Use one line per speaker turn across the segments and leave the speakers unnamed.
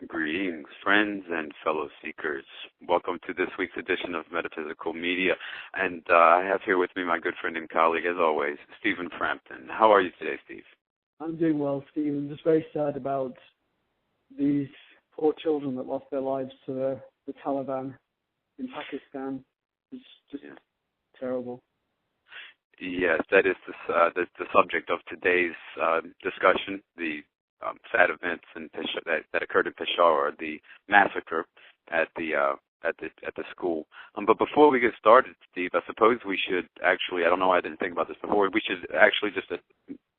Greetings, friends and fellow seekers. Welcome to this week's edition of Metaphysical Media. And I have here with me my good friend and colleague, as always, Stephen Frampton. How are you today, Steve?
I'm doing well, Steve. I'm just very sad about these poor children that lost their lives to the Taliban in Pakistan. It's just terrible.
Yes, that is the subject of today's discussion, the sad events that occurred in Peshawar, the massacre at the school. But before we get started, Steve, I suppose we should actually, I don't know why I didn't think about this before, we should actually just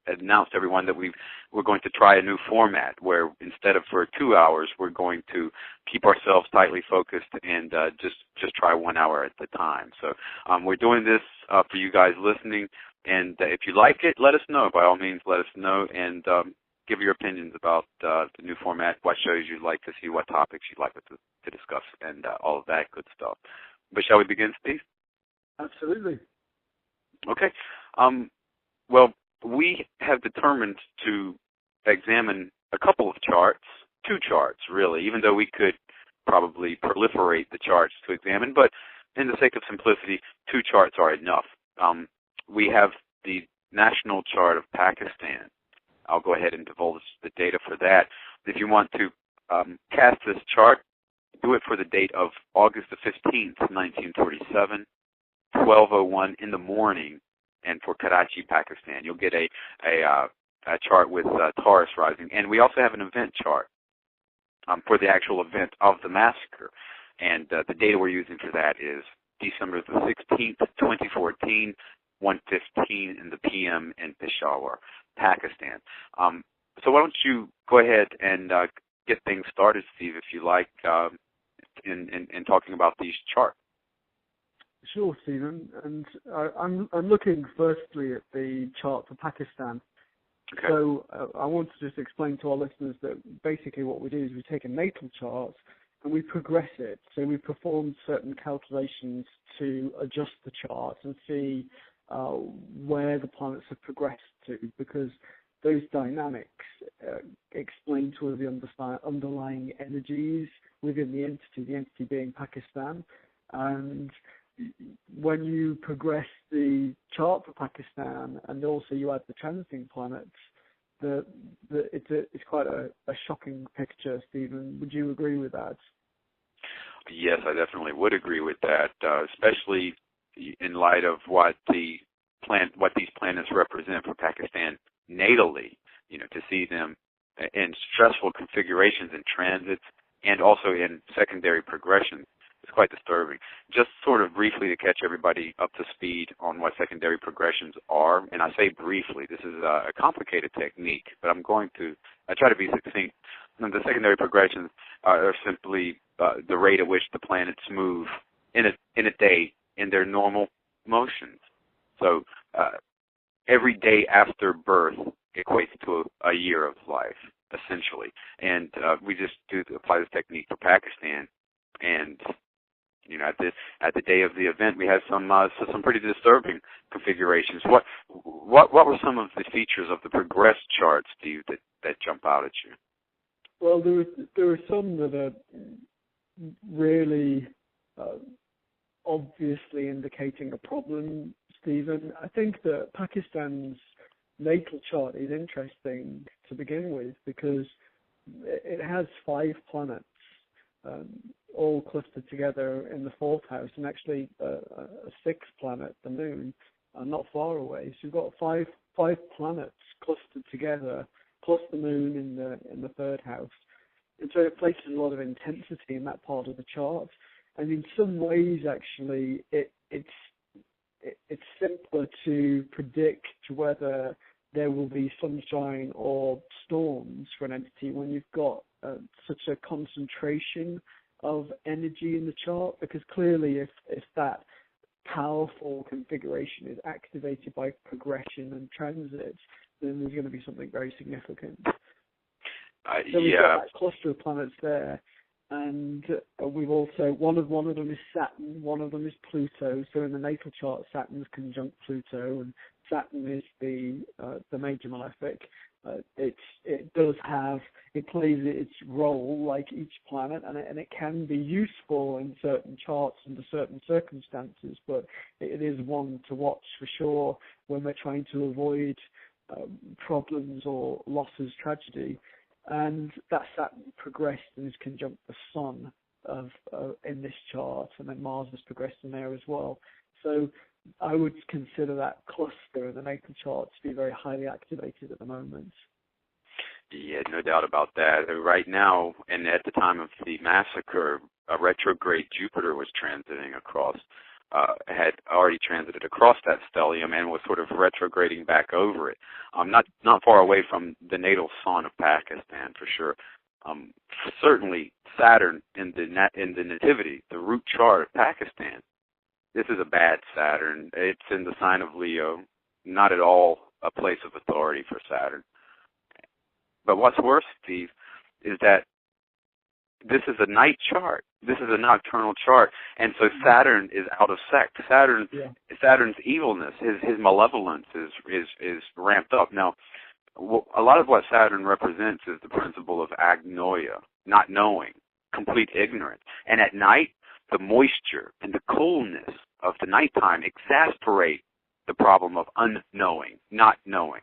announce to everyone that we're going to try a new format where instead of for 2 hours, we're going to keep ourselves tightly focused and just try 1 hour at the time. So we're doing this for you guys listening, and if you like it, let us know. By all means, let us know, and give your opinions about the new format, what shows you'd like to see, what topics you'd like to discuss, and all of that good stuff. But shall we begin, Steve?
Absolutely.
Okay. Well, we have determined to examine a couple of charts, 2 charts, really, even though we could probably proliferate the charts to examine, but in the sake of simplicity, 2 charts are enough. We have the national chart of Pakistan. I'll go ahead and divulge the data for that. If you want to cast this chart, do it for the date of August the 15th, 1947, 12:01 in the morning, and for Karachi, Pakistan. You'll get a chart with Taurus rising. And we also have an event chart for the actual event of the massacre. And the data we're using for that is December the 16th, 2014, 1:15 in the p.m. in Peshawar, Pakistan. So why don't you go ahead and get things started, Steve, if you like, in talking about these charts.
Sure, Stephen. And I'm looking firstly at the chart for Pakistan.
Okay.
So I want to just explain to our listeners that basically what we do is we take a natal chart and we progress it. So we perform certain calculations to adjust the chart and see where the planets have progressed to, because those dynamics explain to us the underlying energies within the entity being Pakistan. And when you progress the chart for Pakistan and also you add the transiting planets, it's quite a shocking picture, Stephen. Would you agree with that?
Yes, I definitely would agree with that, especially in light of what these planets represent for Pakistan natally. To see them in stressful configurations and transits, and also in secondary progressions. It's quite disturbing. Just sort of briefly to catch everybody up to speed on what secondary progressions are, and I say briefly, this is a complicated technique, but I try to be succinct. The secondary progressions are simply the rate at which the planets move in a day in their normal motions. So every day after birth equates to a year of life, essentially. And we just apply this technique for Pakistan, and at the day of the event, we had some pretty disturbing configurations. What were some of the features of the progressed chart, Steve, that jump out at you?
Well, there are some that are really obviously indicating a problem, Stephen. I think that Pakistan's natal chart is interesting to begin with because it has 5 planets. All clustered together in the 4th house, and actually a 6th planet, the moon, not far away. So you've got five planets clustered together, plus the moon in the 3rd house. And so it places a lot of intensity in that part of the chart. And in some ways, actually, it's simpler to predict whether there will be sunshine or storms for an entity when you've got such a concentration of energy in the chart, because clearly if that powerful configuration is activated by progression and transit, then there's going to be something very significant. So we've got that cluster of planets there, and we've also one of them is Saturn, one of them is Pluto. So in the natal chart, Saturn's conjunct Pluto, and Saturn is the major malefic, It plays its role like each planet, and it can be useful in certain charts under certain circumstances, but it is one to watch for sure when we're trying to avoid problems or losses, tragedy. And that Saturn progressed and is conjunct the Sun in this chart, and then Mars has progressed in there as well. So I would consider that cluster in the natal chart to be very highly activated at the moment.
Yeah, no doubt about that. Right now, and at the time of the massacre, a retrograde Jupiter was transiting across, had already transited across that stellium and was sort of retrograding back over it. Not far away from the natal sun of Pakistan, for sure. Certainly, Saturn in the nativity, the root chart of Pakistan. This is a bad Saturn. It's in the sign of Leo. Not at all a place of authority for Saturn. But what's worse, Steve, is that this is a night chart. This is a nocturnal chart, and so Saturn is out of sect. Saturn's evilness, his malevolence is ramped up. Now, a lot of what Saturn represents is the principle of agnoia, not knowing, complete ignorance. And at night, the moisture and the coolness of the nighttime exasperate the problem of unknowing, not knowing.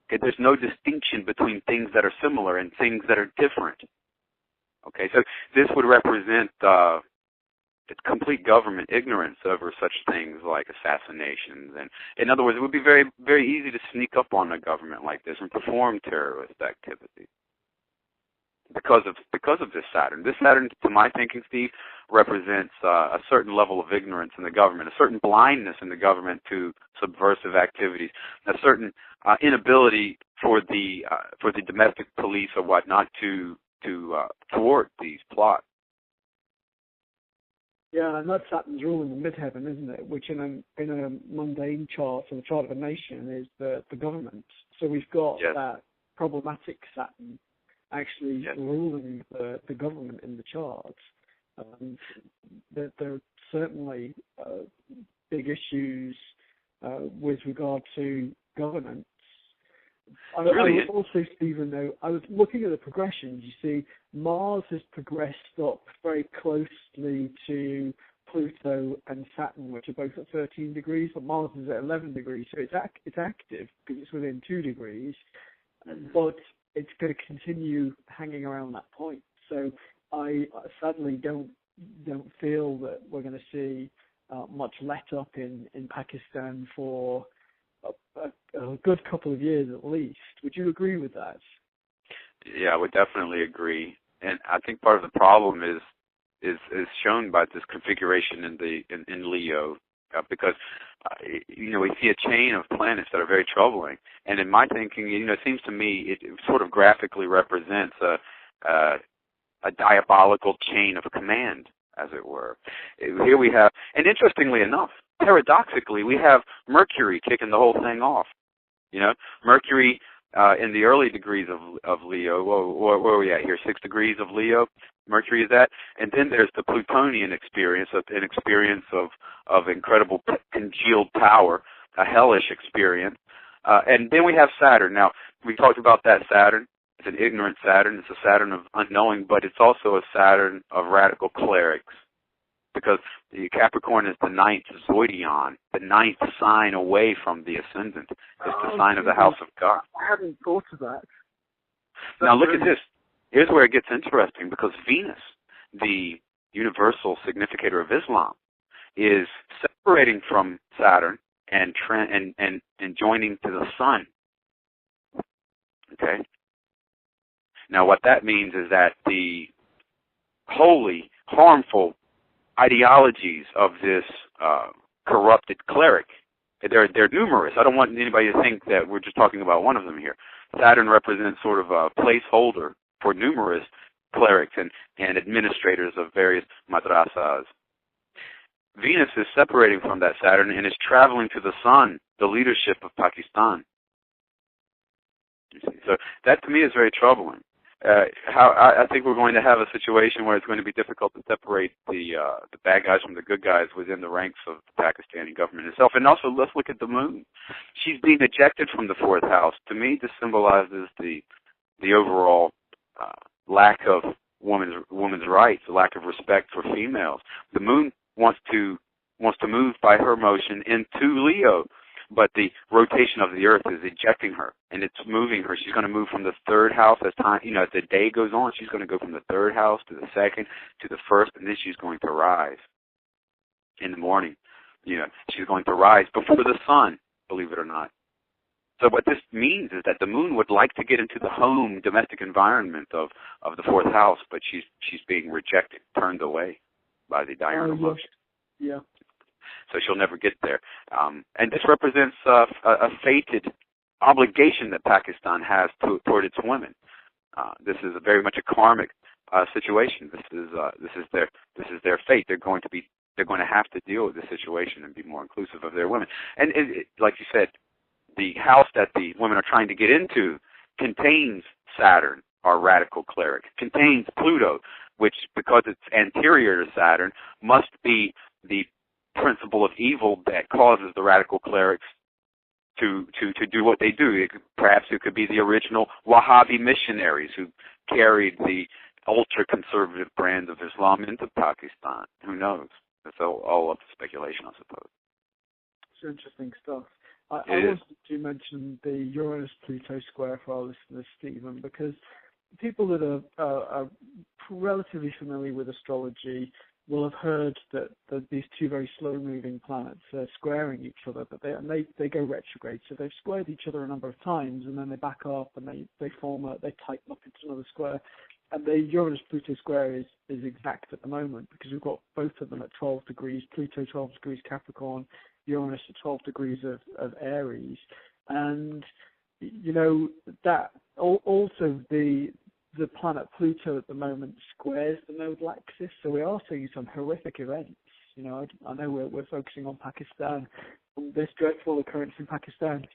Okay, there's no distinction between things that are similar and things that are different. Okay, so this would represent complete government ignorance over such things like assassinations. And in other words, it would be very, very easy to sneak up on a government like this and perform terrorist activity because of this Saturn. This Saturn, to my thinking, Steve, represents a certain level of ignorance in the government, a certain blindness in the government to subversive activities, a certain inability for the domestic police or whatnot to thwart these plots.
Yeah, and that's Saturn's rule in the midheaven, isn't it? Which in a mundane chart, or the chart of a nation, is the government. So we've got that problematic Saturn actually ruling the government in the chart. There are certainly big issues with regard to governance. I was also, Stephen, though, I was looking at the progressions. You see, Mars has progressed up very closely to Pluto and Saturn, which are both at 13 degrees, but Mars is at 11 degrees, so it's active because it's within 2 degrees, but it's going to continue hanging around that point. So I sadly don't feel that we're going to see much let up in Pakistan for a good couple of years at least. Would you agree with that?
Yeah, I would definitely agree. And I think part of the problem is shown by this configuration in Leo, because we see a chain of planets that are very troubling. And in my thinking, it seems to me it sort of graphically represents a diabolical chain of command, as it were. Here we have, and interestingly enough, paradoxically, we have Mercury kicking the whole thing off. Mercury in the early degrees of Leo, where are we at here? 6 degrees of Leo, Mercury is at. And then there's the Plutonian experience, an experience of incredible congealed power, a hellish experience. And then we have Saturn. Now, we talked about that Saturn. It's an ignorant Saturn. It's a Saturn of unknowing, but it's also a Saturn of radical clerics, because the Capricorn is the 9th zodion, the 9th sign away from the ascendant. It's the sign of the house of God.
I hadn't thought of that.
Now look at this. Here's where it gets interesting, because Venus, the universal significator of Islam, is separating from Saturn and joining to the Sun. Okay? Now what that means is that the wholly harmful ideologies of this corrupted cleric, they're numerous. I don't want anybody to think that we're just talking about one of them here. Saturn represents sort of a placeholder for numerous clerics and administrators of various madrasas. Venus is separating from that Saturn and is traveling to the Sun, the leadership of Pakistan. So that to me is very troubling. I think we're going to have a situation where it's going to be difficult to separate the bad guys from the good guys within the ranks of the Pakistani government itself. And also, let's look at the moon. She's being ejected from the fourth house. To me, this symbolizes the overall lack of women's rights, the lack of respect for females. The moon wants to move by her motion into Leo, but the rotation of the Earth is ejecting her, and it's moving her. She's going to move from the third house as time, as the day goes on. She's going to go from the third house to the second to the first, and then she's going to rise in the morning. She's going to rise before the sun, believe it or not. So what this means is that the moon would like to get into the home, domestic environment of the fourth house, but she's being rejected, turned away by the diurnal motion.
Yeah.
So she'll never get there. And this represents a fated obligation that Pakistan has toward its women. This is very much a karmic situation. This is their fate. They're going to have to deal with this situation and be more inclusive of their women. And like you said, the house that the women are trying to get into contains Saturn, our radical cleric, contains Pluto, which, because it's anterior to Saturn, must be the principle of evil that causes the radical clerics to do what they do. Perhaps it could be the original Wahhabi missionaries who carried the ultra-conservative brand of Islam into Pakistan. Who knows? That's all up to speculation, I suppose.
It's interesting stuff. I wanted to mention the Uranus-Pluto square for our listeners, Stephen, because people that are relatively familiar with astrology will have heard that these two very slow-moving planets are squaring each other, but they go retrograde. So they've squared each other a number of times, and then they back up, and they tighten up into another square. And the Uranus-Pluto square is exact at the moment, because we've got both of them at 12 degrees, Pluto 12 degrees Capricorn, Uranus at 12 degrees of Aries. And, that also the planet Pluto at the moment squares the nodal axis, so we are seeing some horrific events. I know we're focusing on Pakistan, on this dreadful occurrence in Pakistan,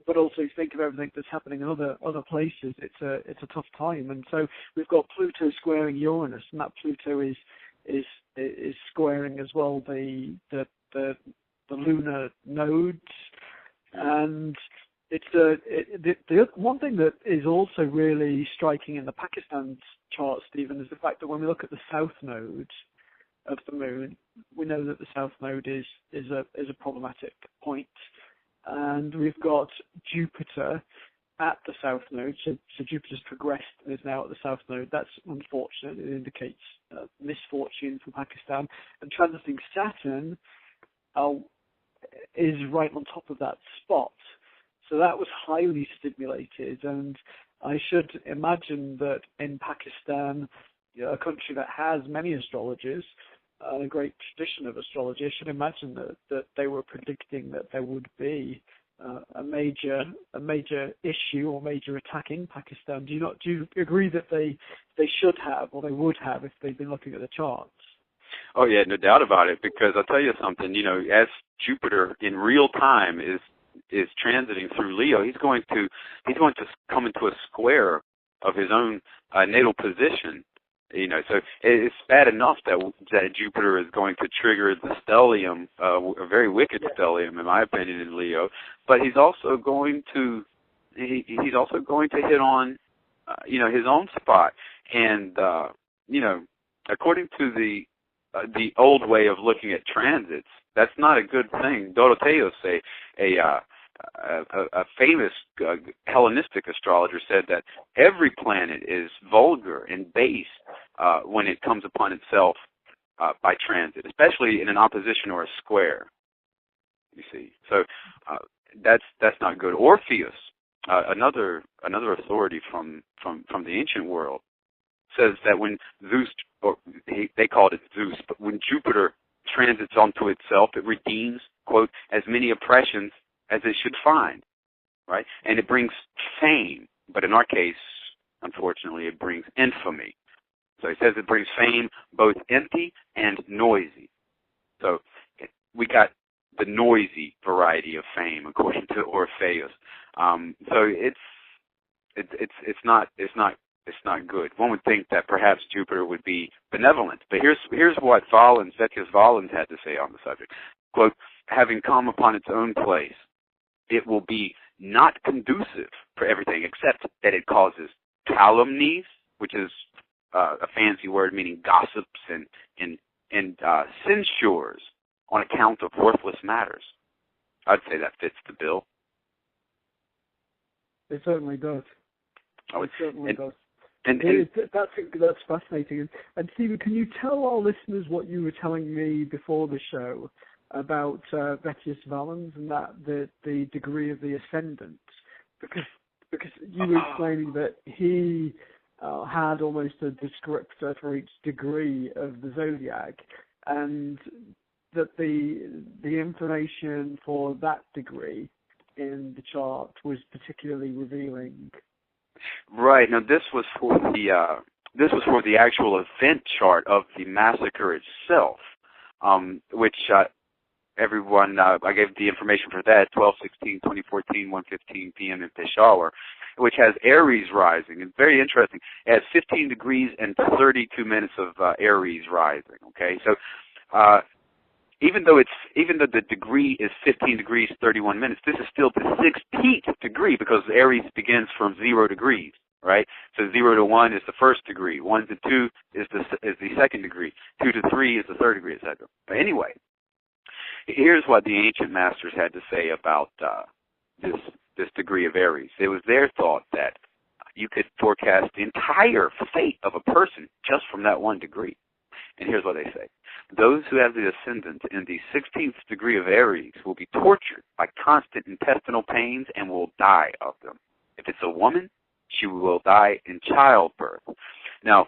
but also think of everything that's happening in other places. It's a tough time, and so we've got Pluto squaring Uranus, and that Pluto is squaring as well the lunar nodes, and the one thing that is also really striking in the Pakistan chart, Stephen, is the fact that when we look at the south node of the moon, we know that the south node is a problematic point, and we've got Jupiter at the south node. So Jupiter's progressed and is now at the south node. That's unfortunate. It indicates misfortune for Pakistan. And transiting Saturn is right on top of that spot. So that was highly stimulated, and I should imagine that in Pakistan, a country that has many astrologers, a great tradition of astrology, I should imagine that they were predicting that there would be a major issue or major attack in Pakistan. Do you agree that they should have, or they would have, if they've been looking at the charts?
Oh yeah, no doubt about it. Because I'll tell you something. As Jupiter in real time is transiting through Leo, he's going to come into a square of his own natal position. So it's bad enough that Jupiter is going to trigger the stellium, a very wicked stellium, in my opinion, in Leo. But he's also going to hit on his own spot. And according to the old way of looking at transits, that's not a good thing. Dorotheus, a famous Hellenistic astrologer, said that every planet is vulgar and base when it comes upon itself by transit, especially in an opposition or a square. You see, so that's not good. Orpheus, another authority from the ancient world, says that when Zeus, or they called it Zeus, but when Jupiter transits onto itself, it redeems, quote, as many oppressions as it should find, right? And it brings fame, but in our case, unfortunately, it brings infamy. So he says it brings fame, both empty and noisy. So we got the noisy variety of fame, according to Orpheus. So it's not It's not good. One would think that perhaps Jupiter would be benevolent, but here's what Vettius Valens had to say on the subject. Quote, having come upon its own place, it will be not conducive for everything, except that it causes calumnies, which is a fancy word meaning gossips and censures on account of worthless matters. I'd say that fits the bill.
It certainly does. It certainly does. That's fascinating. And Stephen, can you tell our listeners what you were telling me before the show about Vettius Valens and that the degree of the ascendant? Because you were explaining that he had almost a descriptor for each degree of the zodiac, and that the information for that degree in the chart was particularly revealing.
Right. Now, this was for the actual event chart of the massacre itself, which everyone I gave the information for that 12/16/2014, 1:15 p.m. in Peshawar, which has Aries rising. It's very interesting. It has 15 degrees and 32 minutes of Aries rising. Okay, so even though the degree is 15 degrees 31 minutes, this is still the 16th degree because Aries begins from 0 degrees, right? So 0 to 1 is the first degree, 1 to 2 is the second degree, 2 to 3 is the third degree, etc. But anyway, here's what the ancient masters had to say about this degree of Aries. It was their thought that you could forecast the entire fate of a person just from that one degree. And here's what they say. Those who have the ascendant in the 16th degree of Aries will be tortured by constant intestinal pains and will die of them. If it's a woman, she will die in childbirth. Now,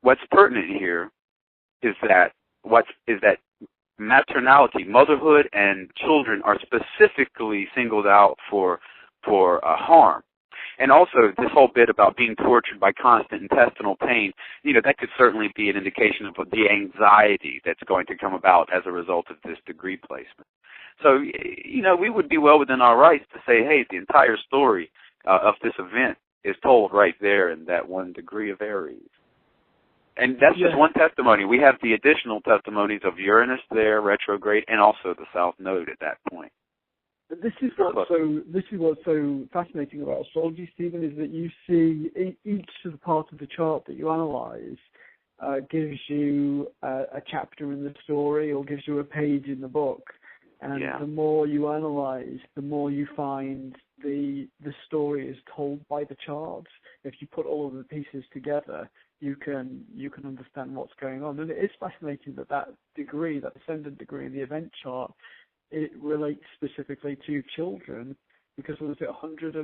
what's pertinent here is that maternality, motherhood, and children are specifically singled out for harm. And also, this whole bit about being tortured by constant intestinal pain, that could certainly be an indication of the anxiety that's going to come about as a result of this degree placement. So, we would be well within our rights to say, hey, the entire story of this event is told right there in that one degree of Aries. And that's just one testimony. We have the additional testimonies of Uranus there, retrograde, and also the South Node at that point.
This is what's so fascinating about astrology, Stephen, is that you see each of the parts of the chart that you analyze gives you a chapter in the story or gives you a page in the book. And the more you analyze, the more you find the story is told by the charts. If you put all of the pieces together, you can understand what's going on. And it is fascinating that degree, that ascendant degree in the event chart, it relates specifically to children, because was it 100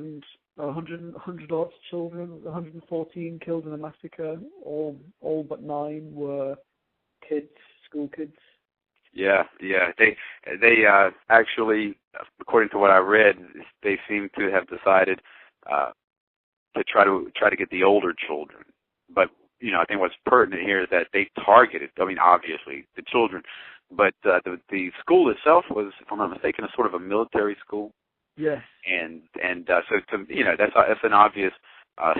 odd children, 114 killed in a massacre, all but 9 were kids, school kids.
Yeah. They actually, according to what I read, they seem to have decided to try to get the older children. But I think what's pertinent here is that they targeted, obviously the children, but the school itself was, if I'm not mistaken, a sort of a military school.
Yes.
And so that's an obvious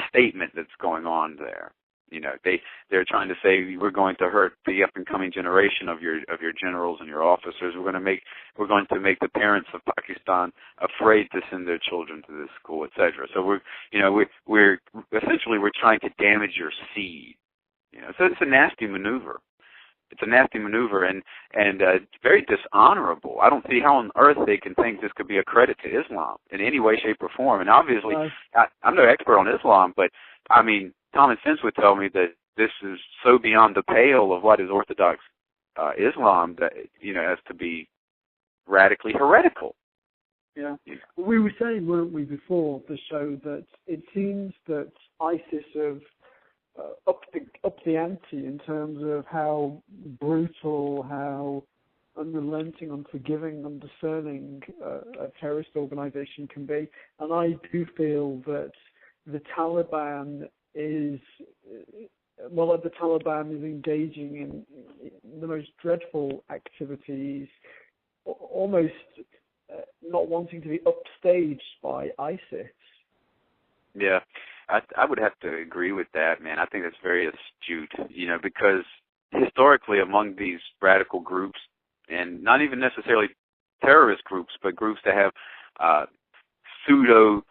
statement that's going on there. They're trying to say we're going to hurt the up and coming generation of your generals and your officers. We're going to make the parents of Pakistan afraid to send their children to this school, etc. So we're essentially trying to damage your seed. So it's a nasty maneuver. It's a nasty maneuver and very dishonorable. I don't see how on earth they can think this could be a credit to Islam in any way, shape, or form. And obviously, I'm no expert on Islam, but common sense would tell me that this is so beyond the pale of what is Orthodox Islam that as to be radically heretical.
Yeah. We were saying, weren't we, before the show, that it seems that ISIS have up the ante in terms of how brutal, how unrelenting, unforgiving, undiscerning a terrorist organization can be. And I do feel that the Taliban is engaging in the most dreadful activities, almost not wanting to be upstaged by ISIS.
Yeah. I would have to agree with that, man. I think that's very astute, because historically among these radical groups, and not even necessarily terrorist groups, but groups that have pseudo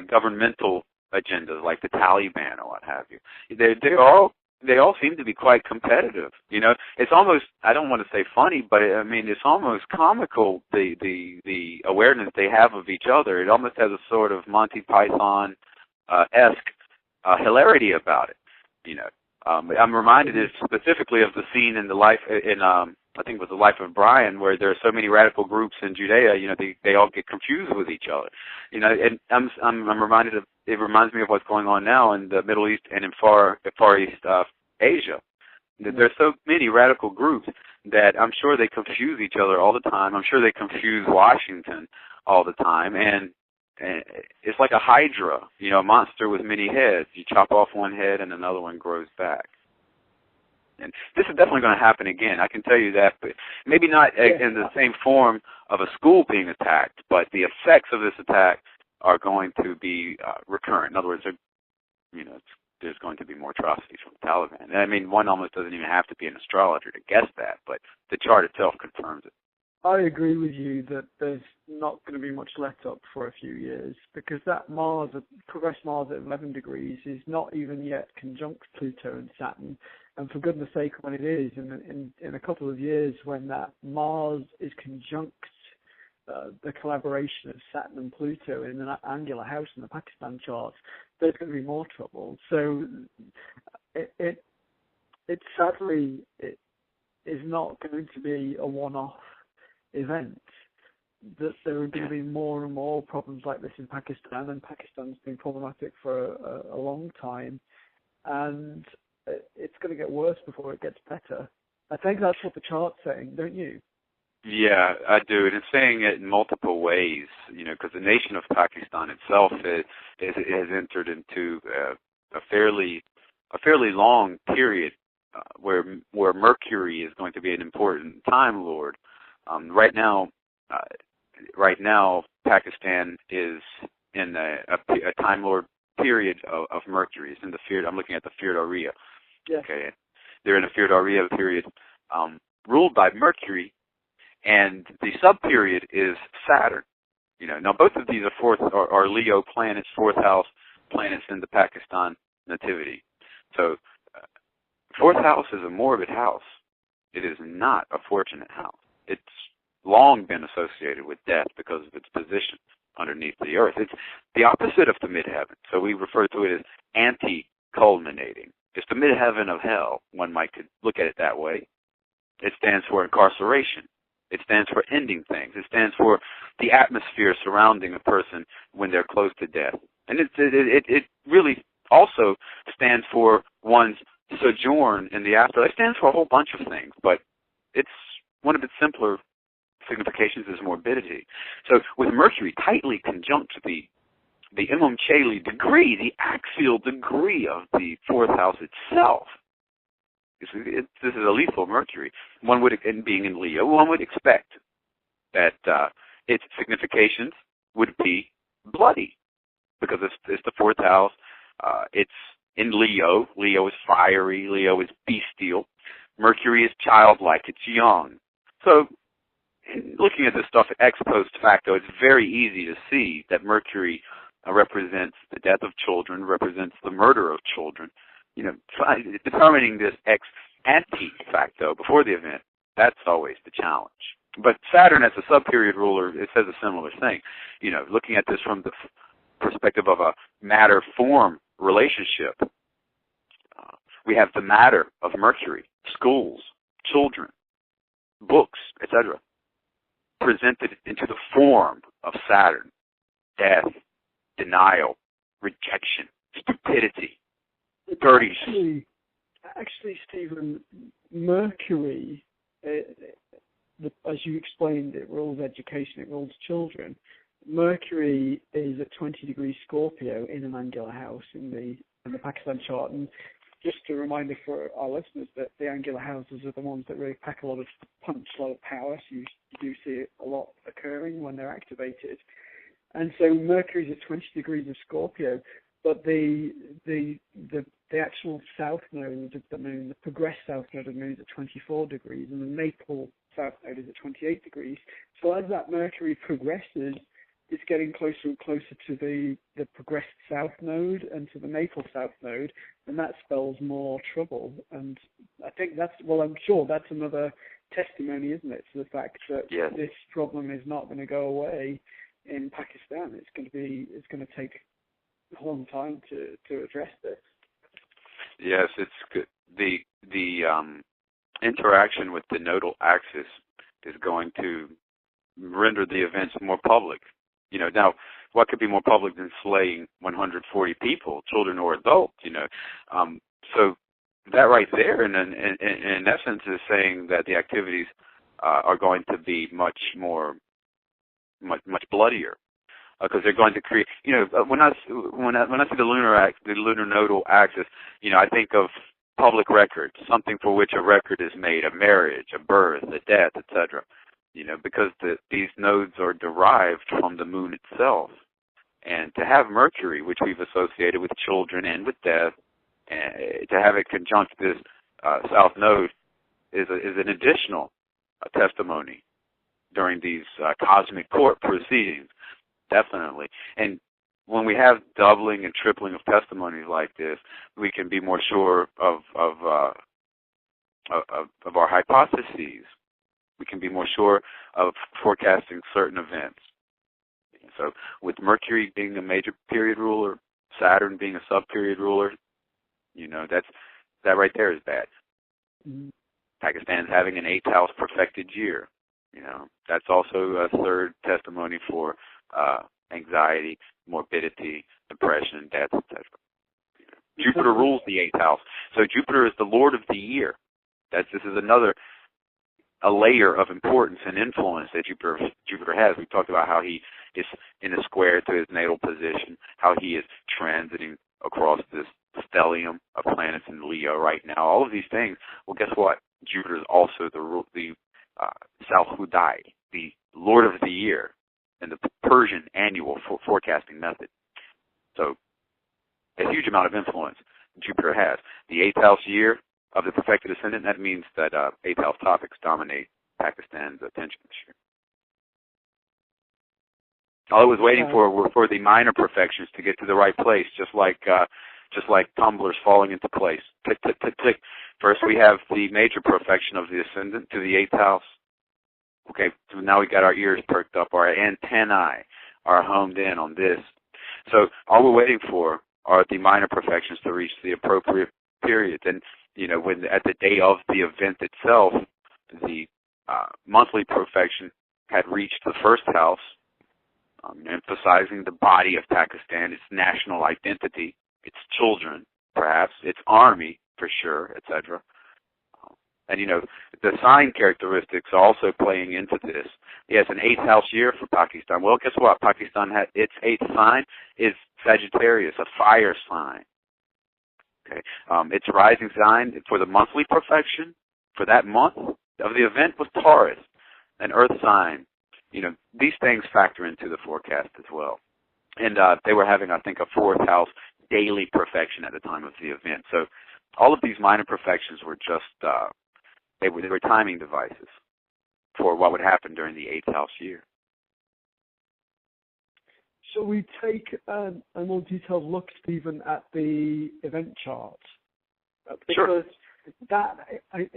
governmental agendas like the Taliban or what have you, they all seem to be quite competitive. It's almost, I don't want to say funny, but I mean it's almost comical the awareness they have of each other. It almost has a sort of Monty Python esque hilarity about it. I'm reminded specifically of the scene in the life in I think it was The Life of Brian, where there are so many radical groups in Judea. They all get confused with each other. And I'm reminded of, it reminds me of what's going on now in the Middle East and in Far East Asia. There's so many radical groups that I'm sure they confuse each other all the time. I'm sure they confuse Washington all the time, and it's like a hydra, a monster with many heads. You chop off one head and another one grows back. And this is definitely going to happen again, I can tell you that, but maybe not in the same form of a school being attacked, but the effects of this attack are going to be recurrent. In other words, there's going to be more atrocities from the Taliban. I mean, one almost doesn't even have to be an astrologer to guess that, but the chart itself confirms it.
I agree with you that there's not going to be much let up for a few years, because that progressed Mars at 11 degrees is not even yet conjunct Pluto and Saturn. And for goodness sake, when it is, in a couple of years, when that Mars is conjunct the collaboration of Saturn and Pluto in an angular house in the Pakistan chart, there's going to be more trouble. So it sadly is not going to be a one-off event. That there are going to be more and more problems like this in Pakistan, and Pakistan's been problematic for a long time, and it's going to get worse before it gets better. I think that's what the chart's saying, don't you?
Yeah, I do, and it's saying it in multiple ways, because the nation of Pakistan itself has entered into a fairly long period where Mercury is going to be an important Time Lord. Right now, Pakistan is in a Time Lord period of Mercury. It's in the Field. I'm looking at the Field Oriya.
Yes.
Okay, they're in a Field Oriya period, ruled by Mercury, and the sub-period is Saturn. Now both of these are Leo planets, fourth house planets in the Pakistan nativity. So, fourth house is a morbid house. It is not a fortunate house. It's long been associated with death because of its position underneath the earth. It's the opposite of the midheaven. So we refer to it as anti-culminating. It's the midheaven of hell. One might could look at it that way. It stands for incarceration. It stands for ending things. It stands for the atmosphere surrounding a person when they're close to death. And it really also stands for one's sojourn in the afterlife. It stands for a whole bunch of things, but it's one of its simpler significations is morbidity. So with Mercury tightly conjunct the Imam Chayli degree, the axial degree of the fourth house itself, this is a lethal Mercury. And being in Leo, one would expect that its significations would be bloody, because it's the fourth house. It's in Leo. Leo is fiery. Leo is bestial. Mercury is childlike. It's young. So, looking at this stuff ex post facto, it's very easy to see that Mercury represents the death of children, represents the murder of children. Determining this ex ante facto before the event, that's always the challenge. But Saturn as a sub-period ruler, it says a similar thing. Looking at this from the perspective of a matter-form relationship, we have the matter of Mercury, schools, children, books, etc., presented into the form of Saturn, death, denial, rejection, stupidity, dirty.
Actually, Stephen, Mercury, as you explained, it rules education, it rules children. Mercury is at 20 degrees Scorpio in an angular house in the Pakistan chart. And just a reminder for our listeners that the angular houses are the ones that really pack a lot of punch, a lot of power. So you do see it a lot occurring when they're activated. And so Mercury's at 20 degrees of Scorpio. but the actual south node of the moon, the progressed south node of the moon, is at 24 degrees, and the natal south node is at 28 degrees. So as that Mercury progresses, it's getting closer and closer to the progressed south node and to the natal south node, and that spells more trouble. And I think I'm sure that's another testimony, isn't it, to the fact that this problem is not going to go away in Pakistan. It's going to take a long time to address this.
Yes, it's good. The interaction with the nodal axis is going to render the events more public. Now, what could be more public than slaying 140 people, children or adults? So that right there, in essence, is saying that the activities are going to be much bloodier, because they're going to create. When I see the lunar nodal axis, I think of public records, something for which a record is made, a marriage, a birth, a death, etc. Because these nodes are derived from the moon itself. And to have Mercury, which we've associated with children and with death, and to have it conjunct this south node is an additional testimony during these cosmic court proceedings, definitely. And when we have doubling and tripling of testimonies like this, we can be more sure of our hypotheses. We can be more sure of forecasting certain events. So with Mercury being a major period ruler, Saturn being a sub-period ruler, that right there is bad. Mm-hmm. Pakistan's having an 8th house perfected year. That's also a third testimony for anxiety, morbidity, depression, death, etc. Jupiter rules the 8th house. So Jupiter is the lord of the year. This is a layer of importance and influence that Jupiter has. We talked about how he is in a square to his natal position, how he is transiting across this stellium of planets in Leo right now. All of these things. Well, guess what? Jupiter is also the Salhudai, the Lord of the Year, and the Persian annual forecasting method. So, a huge amount of influence Jupiter has. The 8th house year of the perfected ascendant, that means that 8th house topics dominate Pakistan's attention this year. All it was waiting for were for the minor perfections to get to the right place, just like tumblers falling into place. Tick, tick, tick, tick. First we have the major perfection of the ascendant to the 8th house. Okay, so now we got our ears perked up, our antennae are homed in on this. So all we're waiting for are the minor perfections to reach the appropriate periods. And when at the day of the event itself, the monthly perfection had reached the 1st house, emphasizing the body of Pakistan, its national identity, its children, perhaps, its army, for sure, etc. And, the sign characteristics are also playing into this. Yes, an 8th house year for Pakistan. Well, guess what? Pakistan had its 8th sign is Sagittarius, a fire sign. Okay, its rising sign for the monthly perfection for that month of the event was Taurus, an earth sign. These things factor into the forecast as well. And they were having, I think, a 4th house daily perfection at the time of the event. So all of these minor perfections were just, they were timing devices for what would happen during the 8th house year.
So we take a more detailed look, Stephen, at the event chart. Because that, I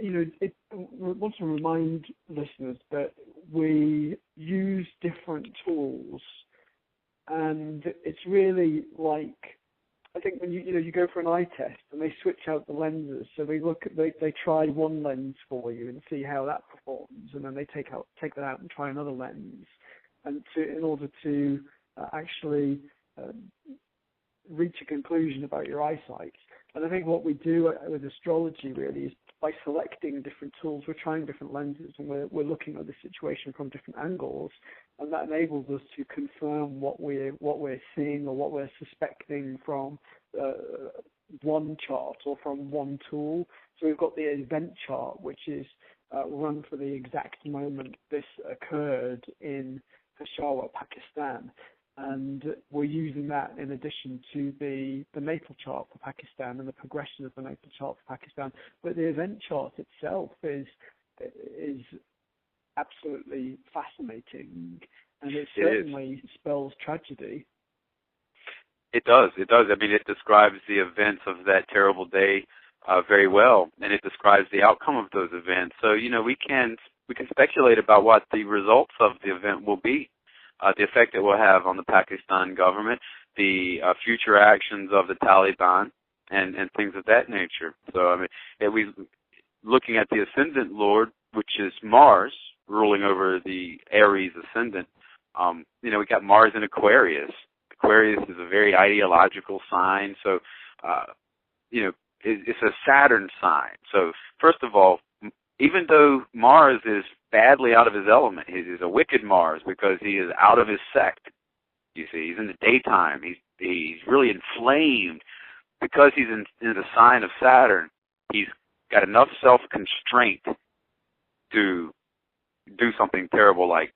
want to remind listeners that we use different tools, and it's really like, I think when you go for an eye test and they switch out the lenses, so they try one lens for you and see how that performs, and then they take that out and try another lens, and in order to actually reach a conclusion about your eyesight. And I think what we do with astrology really is by selecting different tools, we're trying different lenses, and we're looking at the situation from different angles, and that enables us to confirm what we're seeing or what we're suspecting from one chart or from one tool. So we've got the event chart, which is run for the exact moment this occurred in Peshawar, Pakistan. And we're using that in addition to the natal chart for Pakistan and the progression of the natal chart for Pakistan. But the event chart itself is absolutely fascinating, and it certainly spells tragedy.
It does. I mean, it describes the events of that terrible day very well, and it describes the outcome of those events. So, we can speculate about what the results of the event will be, the effect it will have on the Pakistan government, the future actions of the Taliban, and things of that nature. So, I mean, looking at the ascendant lord, which is Mars, ruling over the Aries ascendant, we got Mars in Aquarius. Aquarius is a very ideological sign, so, it's a Saturn sign. So, first of all, even though Mars is badly out of his element, he's a wicked Mars because he is out of his sect. You see, he's in the daytime. He's really inflamed because he's in the sign of Saturn. He's got enough self-constraint to do something terrible like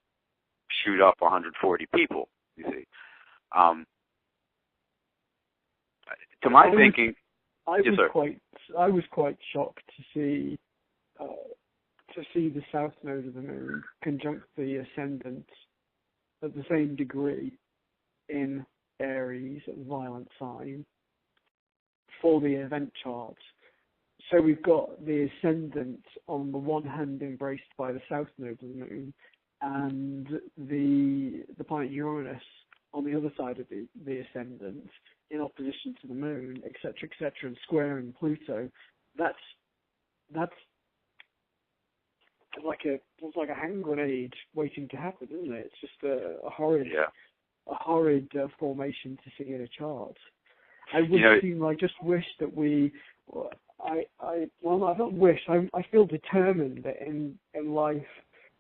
shoot up 140 people. You see, to my thinking,
I was quite shocked to see the south node of the moon conjunct the ascendant at the same degree in Aries, a violent sign, for the event chart. So we've got the ascendant on the one hand embraced by the south node of the moon, and the planet Uranus on the other side of the ascendant in opposition to the moon, etc., and squaring Pluto. That's like a hand grenade waiting to happen, isn't it? It's just a horrid formation to see in a chart. I just wish that I don't wish. I feel determined that in life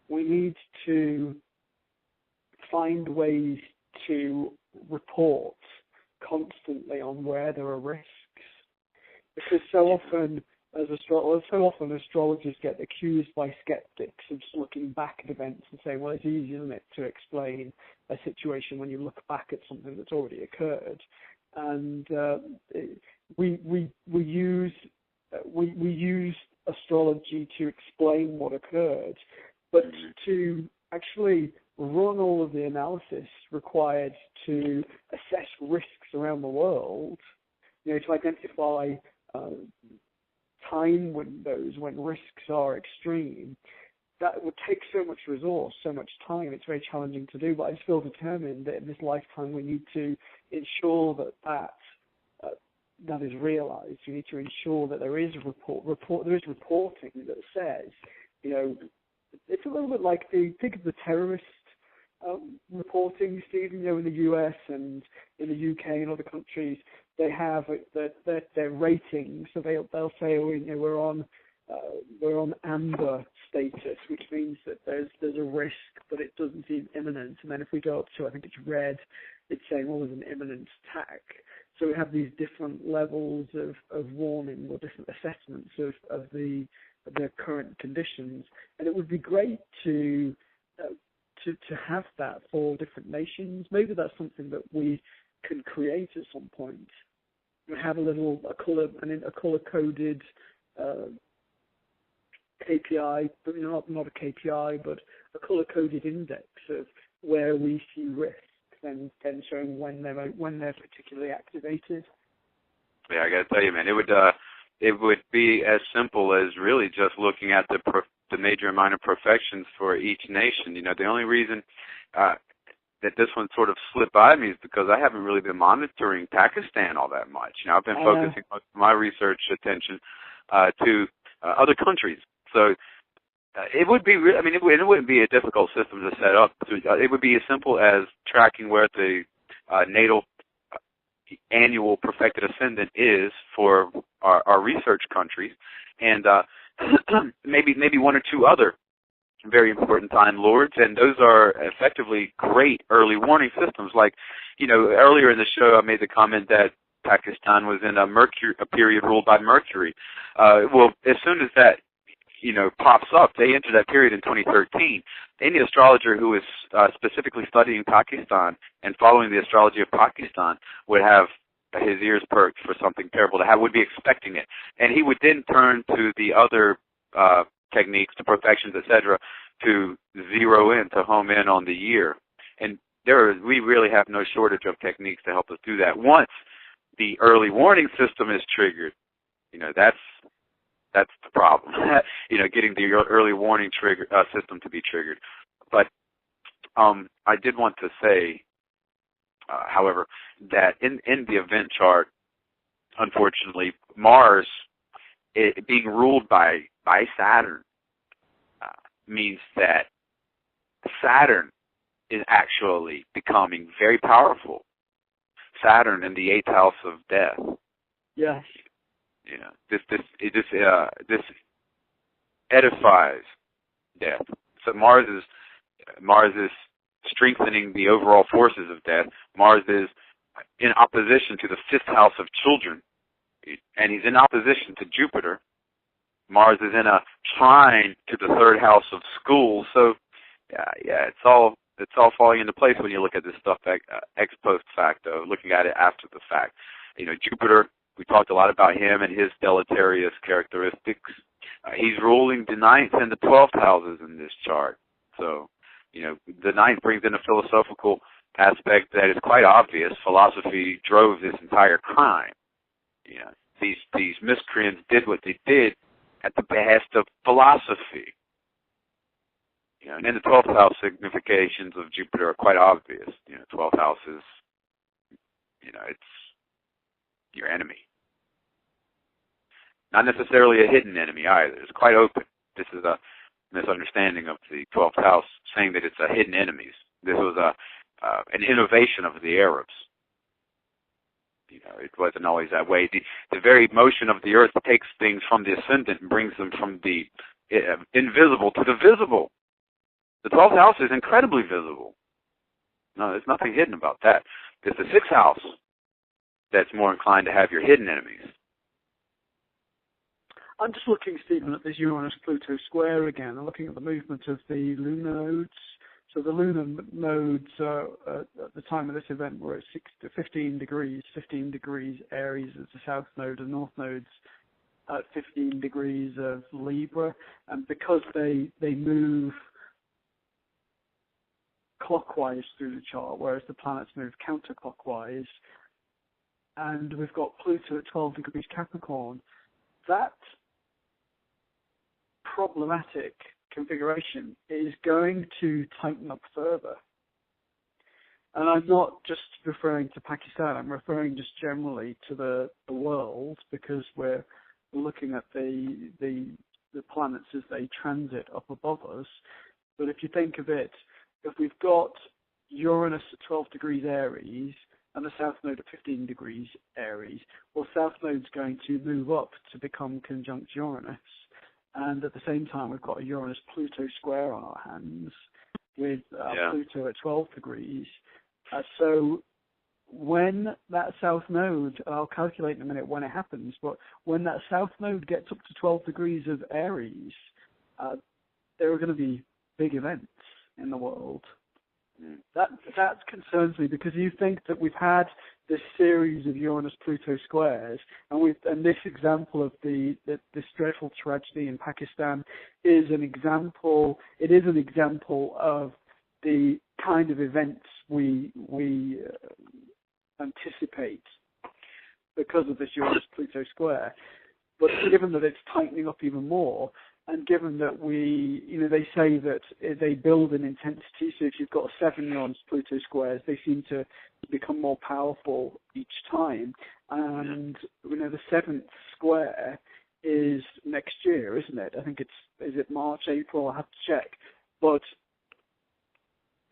we need to find ways to report constantly on where there are risks, because so often astrologers get accused by skeptics of just looking back at events and saying, well, it's easy, isn't it, to explain a situation when you look back at something that's already occurred. And we use astrology to explain what occurred, but to actually run all of the analysis required to assess risks around the world, to identify time windows when risks are extreme, that would take so much resource, so much time. It's very challenging to do, but I just feel determined that in this lifetime we need to ensure that is realised. We need to ensure that there is there is reporting that says, it's a little bit like think of the terrorist reporting, Stephen, in the US and in the UK and other countries. They have their ratings, so they'll say, we're on amber status, which means that there's a risk, but it doesn't seem imminent. And then if we go up to, I think it's red, it's saying, there's an imminent attack. So we have these different levels of warning or different assessments of the current conditions, and it would be great to have that for different nations. Maybe that's something that we can create at some point. We have a color coded KPI, but not a KPI, but a color coded index of where we see risks, and showing when they're particularly activated.
Yeah, I got to tell you, man, it would be as simple as really just looking at the major and minor perfections for each nation. The only reason that this one sort of slipped by me is because I haven't really been monitoring Pakistan all that much. I've been focusing most of my research attention to other countries. So it would be, it wouldn't be a difficult system to set up. It would be as simple as tracking where the natal annual perfected ascendant is for our research countries, and maybe one or two other very important time lords, and those are effectively great early warning systems. Like, earlier in the show I made the comment that Pakistan was in a period ruled by Mercury. Well, as soon as that pops up. They enter that period in 2013. Any astrologer who is specifically studying Pakistan and following the astrology of Pakistan would have his ears perked for something terrible to have, would be expecting it. And he would then turn to the other techniques, to perfections, etc., to zero in, to home in on the year. And we really have no shortage of techniques to help us do that. Once the early warning system is triggered, that's the problem. Getting the early warning system to be triggered. But I did want to say, however, that in the event chart, unfortunately, Mars being ruled by Saturn means that Saturn is actually becoming very powerful. Saturn in the 8th house of death.
Yes.
This edifies death. So Mars is strengthening the overall forces of death. Mars is in opposition to the 5th house of children, and he's in opposition to Jupiter. Mars is in a trine to the 3rd house of school. So, it's all falling into place when you look at this stuff ex post facto, looking at it after the fact. Jupiter, we talked a lot about him and his deleterious characteristics. He's ruling the 9th and the 12th houses in this chart. So, the 9th brings in a philosophical aspect that is quite obvious. Philosophy drove this entire crime. These miscreants did what they did at the behest of philosophy. And then the 12th house significations of Jupiter are quite obvious. 12th house is, it's your enemy. Not necessarily a hidden enemy either. It's quite open. This is a misunderstanding of the 12th house, saying that it's a hidden enemies. This was an innovation of the Arabs. It wasn't always that way. The very motion of the earth takes things from the ascendant and brings them from the invisible to the visible. The 12th house is incredibly visible. No, there's nothing hidden about that. It's the 6th house that's more inclined to have your hidden enemies.
I'm just looking, Stephen, at this Uranus-Pluto square again. I'm looking at the movement of the lunar nodes. So the lunar nodes at the time of this event were at 15 degrees. 15 degrees Aries is the south node, and north nodes at 15 degrees of Libra. And because they move clockwise through the chart, whereas the planets move counterclockwise, and we've got Pluto at 12 degrees Capricorn, that problematic configuration is going to tighten up further. And I'm not just referring to Pakistan, I'm referring just generally to the world, because we're looking at the planets as they transit up above us. But if you think of it, if we've got Uranus at 12 degrees Aries and the south node at 15 degrees Aries, well, south node's going to move up to become conjunct Uranus. And at the same time, we've got a Uranus-Pluto square on our hands with Pluto at 12 degrees. So when that south node, I'll calculate in a minute when it happens, but when that south node gets up to 12 degrees of Aries, there are going to be big events in the world. That concerns me, because you think that we've had this series of Uranus-Pluto squares, and this example of this dreadful tragedy in Pakistan is an example. It is an example of the kind of events we anticipate because of this Uranus-Pluto square. But given that it's tightening up even more, and given that they say that they build in intensity, so if you've got 7 Uranus-Pluto squares, they seem to become more powerful each time. And, the 7th square is next year, isn't it? I think is it March, April? I'll have to check. But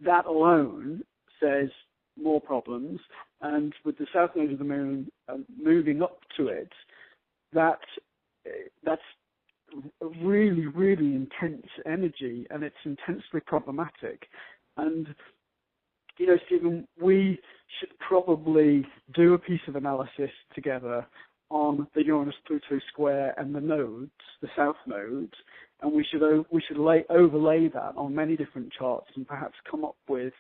that alone says more problems. And with the south node of the moon moving up to it, that's really, really intense energy, and it's intensely problematic. And, Stephen, we should probably do a piece of analysis together on the Uranus-Pluto square and the nodes, the south nodes, and we should overlay that on many different charts and perhaps come up with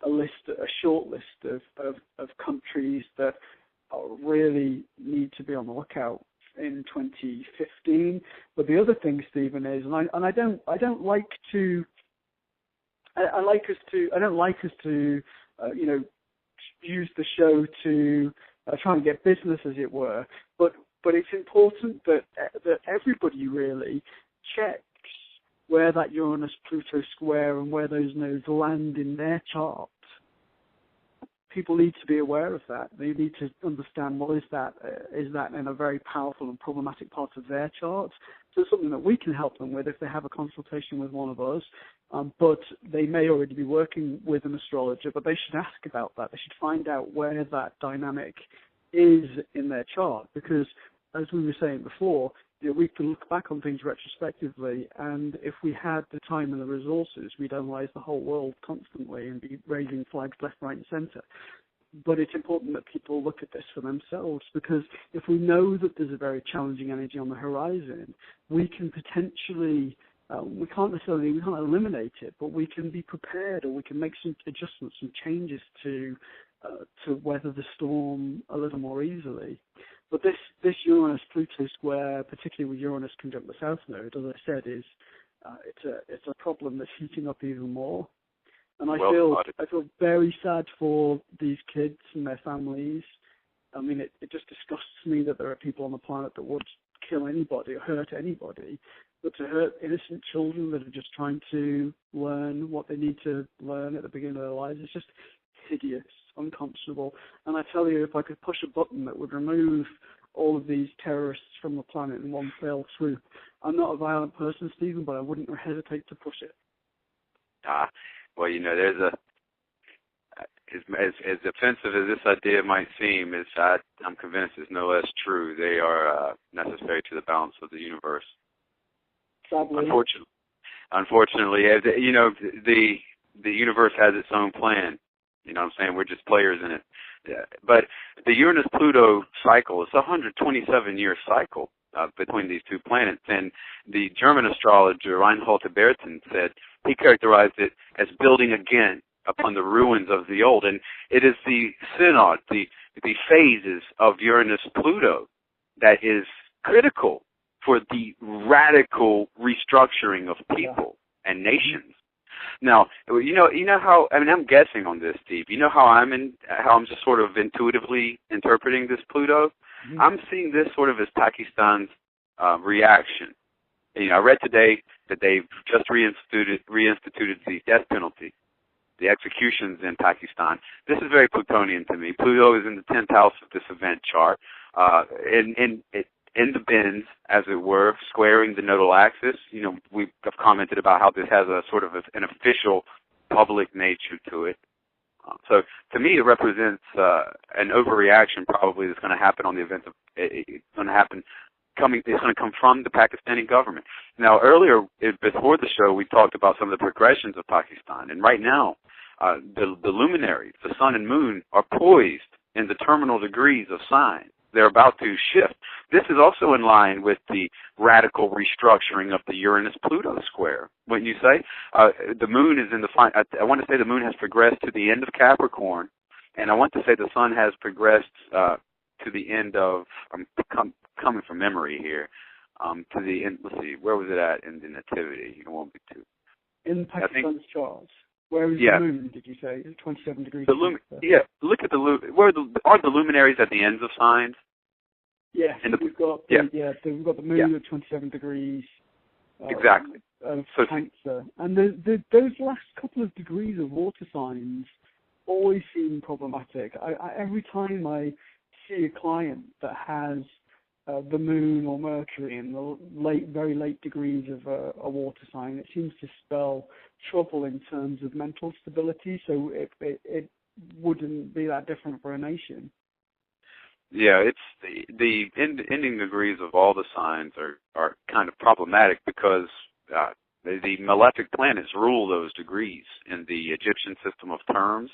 a short list of countries that really need to be on the lookout in 2015. But the other thing, Stephen, is, I don't like us to use the show to try and get business, as it were. But it's important that everybody really checks where that Uranus-Pluto square and where those nodes land in their chart. People need to be aware of that. They need to understand, well, is that in a very powerful and problematic part of their chart? So it's something that we can help them with if they have a consultation with one of us. But they may already be working with an astrologer, but they should ask about that. They should find out where that dynamic is in their chart, because as we were saying before, we can look back on things retrospectively, and if we had the time and the resources, we'd analyze the whole world constantly and be raising flags left, right, and center. But it's important that people look at this for themselves, because if we know that there's a very challenging energy on the horizon, we can potentially, we can't eliminate it, but we can be prepared, or we can make some adjustments, some changes to weather the storm a little more easily. But this Uranus-Pluto square, particularly with Uranus conjunct the South Node, as I said, is it's a problem that's heating up even more. And I feel very sad for these kids and their families. I mean, it just disgusts me that there are people on the planet that would kill anybody or hurt anybody. But to hurt innocent children that are just trying to learn what they need to learn at the beginning of their lives, it's just hideous, unconscionable. And I tell you, if I could push a button that would remove all of these terrorists from the planet in one fell swoop, I'm not a violent person, Stephen, but I wouldn't hesitate to push it.
Well, there's as offensive as this idea might seem, I'm convinced it's no less true. They are necessary to the balance of the universe.
Sadly.
Unfortunately, the universe has its own plan. You know what I'm saying? We're just players in it. Yeah. But the Uranus-Pluto cycle is a 127-year cycle between these two planets. And the German astrologer Reinhold Bertin said he characterized it as building again upon the ruins of the old. And it is the synod, the phases of Uranus-Pluto that is critical for the radical restructuring of people and nations. Now, you know how, I mean, I'm guessing on this, Steve. You know how I'm just sort of intuitively interpreting this Pluto? Mm-hmm. I'm seeing this sort of as Pakistan's reaction. I read today that they've just reinstituted the death penalty, the executions in Pakistan. This is very Plutonian to me. Pluto is in the 10th house of this event chart, in the bins, as it were, squaring the nodal axis. We have commented about how this has a sort of an official public nature to it. So to me, it represents an overreaction probably that's going to happen on the event of it's going to come from the Pakistani government. Now, earlier, before the show, we talked about some of the progressions of Pakistan, and right now, the luminaries, the sun and moon, are poised in the terminal degrees of signs. They're about to shift. This is also in line with the radical restructuring of the Uranus-Pluto square. Wouldn't you say? The moon is in the I want to say the moon has progressed to the end of Capricorn, and I want to say the sun has progressed to the end of. I'm coming from memory here. To the end. Let's see. Where was it at in the nativity? It won't be too.
In Pakistan's charts. Where is the moon, did you say? 27 degrees.
Look at aren't the luminaries at the ends of signs?
Yes, we've got we've got the moon at 27 degrees.
Exactly.
Of Cancer. And those last couple of degrees of water signs always seem problematic. Every time I see a client that has the moon or Mercury in the very late degrees of a water sign, it seems to spell trouble in terms of mental stability. So it wouldn't be that different for a nation.
Yeah, it's the ending degrees of all the signs are kind of problematic because the malefic planets rule those degrees in the Egyptian system of terms.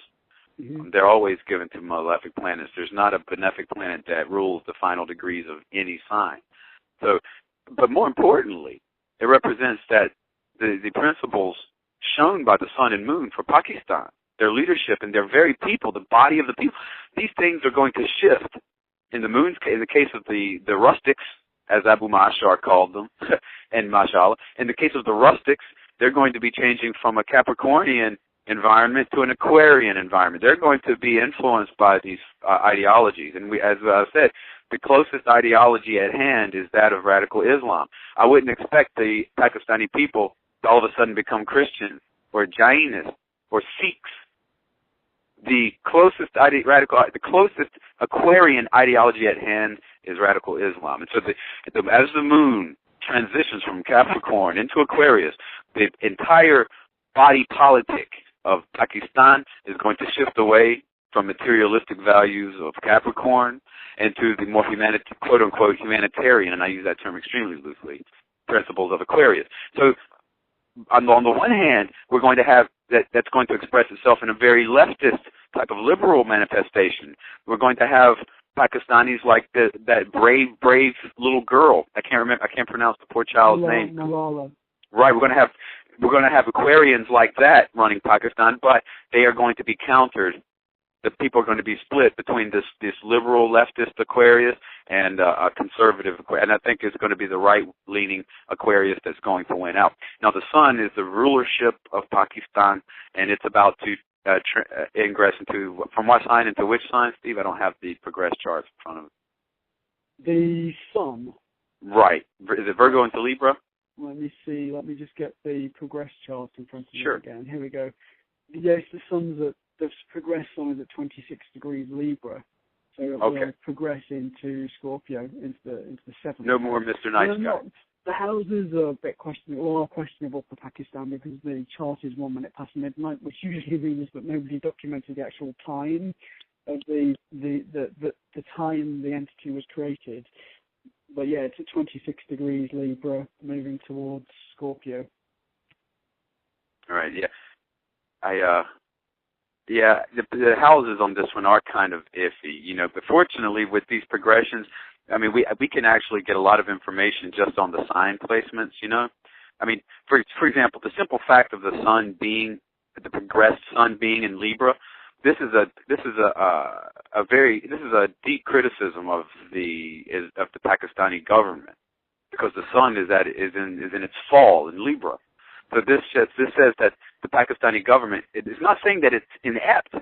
Mm-hmm.
They're always given to malefic planets. There's not a benefic planet that rules the final degrees of any sign. So, but more importantly, it represents that the principles shown by the sun and moon for Pakistan, their leadership and their very people, the body of the people, these things are going to shift. In the case of the rustics, as Abu Ma'ashar called them, and mashallah, in the case of the rustics, they're going to be changing from a Capricornian environment to an Aquarian environment. They're going to be influenced by these ideologies. And as I said, the closest ideology at hand is that of radical Islam. I wouldn't expect the Pakistani people to all of a sudden become Christians or Jainists or Sikhs. The closest Aquarian ideology at hand is radical Islam. And so as the moon transitions from Capricorn into Aquarius, the entire body politic of Pakistan is going to shift away from materialistic values of Capricorn into the more quote-unquote humanitarian, and I use that term extremely loosely, principles of Aquarius. So on the one hand, we're going to have that's going to express itself in a very leftist type of liberal manifestation. We're going to have Pakistanis like that brave little girl. I can't pronounce the poor child's name.
Malala.
Right, we're going to have Aquarians like that running Pakistan, but they are going to be countered. The people are going to be split between this liberal leftist Aquarius and a conservative Aquarius, and I think it's going to be the right-leaning Aquarius that's going to win out. Now, the sun is the rulership of Pakistan, and it's about to ingress into, from what sign into which sign, Steve? I don't have the progress charts in front of me.
The sun.
Right. Is it Virgo into Libra?
Let me see. Let me just get the progress chart in front of me
Sure.
again. Here we go. Yes, the sun's at the progress sign is at 26 degrees Libra, so it will progress into Scorpio, into the seventh.
No more Mr. Nice Guy.
The houses are a bit questionable for Pakistan because the chart is 1 minute past midnight, which usually means that nobody documented the actual time of the time the entity was created. But yeah, it's at 26 degrees Libra, moving towards Scorpio.
All right, yeah. The houses on this one are kind of iffy, but fortunately with these progressions, I mean, we can actually get a lot of information just on the sign placements, I mean, for example, the simple fact of the progressed sun being in Libra, this is a deep criticism of the Pakistani government, because the sun is in its fall in Libra. So this says that the Pakistani government, it is not saying that it's inept.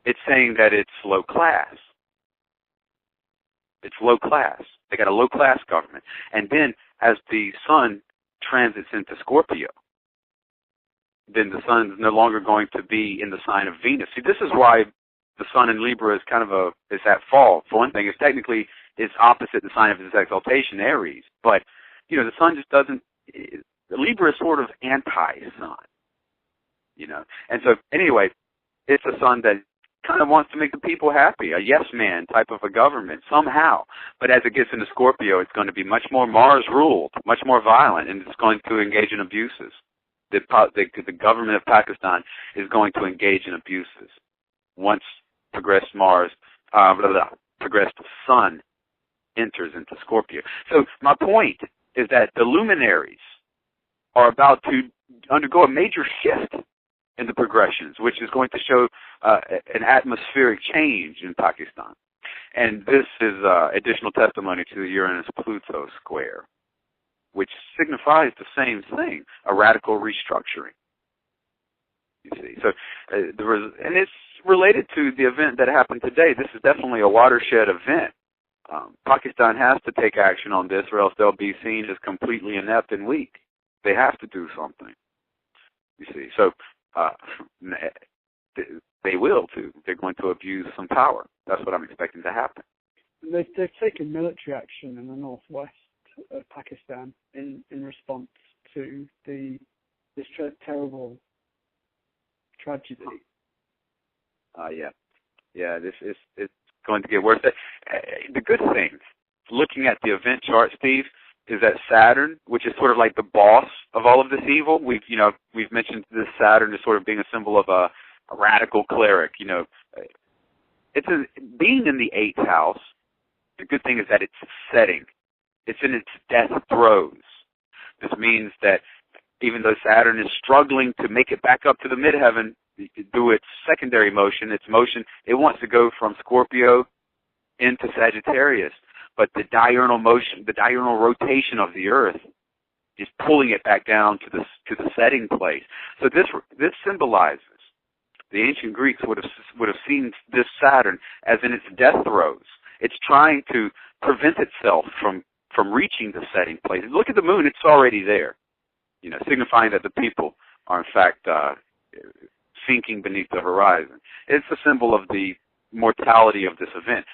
It's saying that it's low class. It's low class. They got a low class government. And then as the sun transits into Scorpio, then the sun is no longer going to be in the sign of Venus. See, this is why the sun in Libra is kind of is at fall. For one thing, it's technically opposite the sign of its exaltation, Aries. But, the sun just doesn't, Libra is sort of anti-sun, And so, anyway, it's a sun that kind of wants to make the people happy, a yes man type of a government somehow. But as it gets into Scorpio, it's going to be much more Mars-ruled, much more violent, and it's going to engage in abuses. The government of Pakistan is going to engage in abuses once progressed sun enters into Scorpio. So my point is that the luminaries are about to undergo a major shift in the progressions, which is going to show an atmospheric change in Pakistan. And this is additional testimony to the Uranus-Pluto square, which signifies the same thing, a radical restructuring. You see, so and it's related to the event that happened today. This is definitely a watershed event. Pakistan has to take action on this, or else they'll be seen as completely inept and weak. They have to do something. You see, so they will too. They're going to abuse some power. That's what I'm expecting to happen.
They've taken military action in the northwest of Pakistan in response to this terrible tragedy. It's going to get worse. The good thing, looking at the event chart, Steve, is that Saturn, which is sort of like the boss of all of this evil. We've mentioned this Saturn as sort of being a symbol of
a radical cleric. Being in the 8th house, the good thing is that it's setting. It's in its death throes. This means that even though Saturn is struggling to make it back up to the midheaven through its secondary motion, it wants to go from Scorpio into Sagittarius. But the diurnal motion, the diurnal rotation of the Earth is pulling it back down to the setting place. So this symbolizes, the ancient Greeks would have seen this Saturn as in its death throes. It's trying to prevent itself from reaching the setting place. Look at the moon; it's already there, signifying that the people are in fact sinking beneath the horizon. It's a symbol of the mortality of this event.